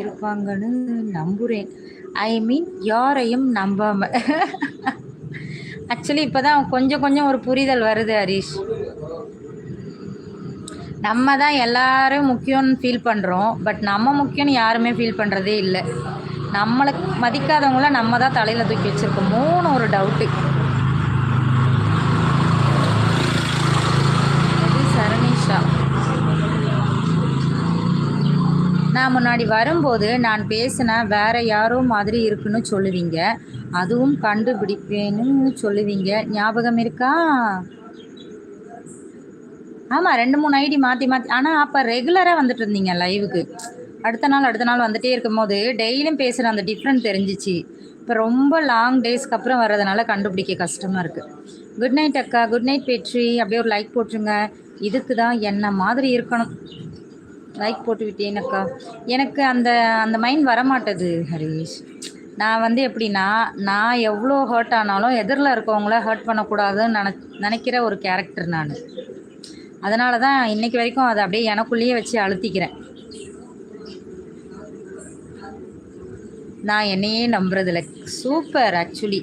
இருப்பாங்கன்னு நம்புறேன். ஐ மீன் யாரையும் நம்பாம. ஆக்சுவலி இப்பதான் கொஞ்சம் கொஞ்சம் ஒரு புரிதல் வருது ஹரிஷ். நம்ம தான் எல்லாரும் முக்கியம்னு ஃபீல் பண்ணுறோம். பட் நம்ம முக்கியம்னு யாருமே ஃபீல் பண்ணுறதே இல்லை. நம்மளுக்கு மதிக்காதவங்கள நம்ம தான் தலையில் தூக்கி வச்சுருக்கோமோன்னு ஒரு டவுட்டு. சரணிஷா, நான் முன்னாடி வரும்போது நான் பேசின வேற யாரோ மாதிரி இருக்குன்னு சொல்லுவீங்க, அதுவும் கண்டுபிடிப்பேன்னு சொல்லுவீங்க, ஞாபகம் இருக்கா? ஆமாம், 2 3 ஐடி மாற்றி மாற்றி. ஆனால் அப்போ ரெகுலராக வந்துட்டு இருந்தீங்க லைவுக்கு. அடுத்த நாள் வந்துட்டே இருக்கும்போது டெய்லியும் பேசுகிற அந்த டிஃப்ரெண்ட் தெரிஞ்சிச்சு. இப்போ ரொம்ப லாங் டேஸ்க்கு அப்புறம் வர்றதுனால கண்டுபிடிக்க கஷ்டமாக இருக்குது. குட் நைட் அக்கா. குட் நைட் பெட்ரி. அப்படியே ஒரு லைக் போட்டுருங்க. இதுக்கு தான் என்ன மாதிரி இருக்கணும். லைக் போட்டு விட்டேன் அக்கா. எனக்கு அந்த அந்த மைண்ட் வரமாட்டேது ஹரீஷ். நான் வந்து எப்படின்னா, நான் எவ்வளோ ஹர்ட் ஆனாலும் எதிரில் இருக்கவங்கள ஹர்ட் பண்ணக்கூடாதுன்னு நினைக்கிற ஒரு கேரக்டர் நான். அதனால தான் இன்னைக்கு வரைக்கும் அதை அப்படியே எனக்குள்ளேயே வச்சு அழுத்திக்கிறேன். நான் என்னையே நம்புறதில்ல. சூப்பர். ஆக்சுவலி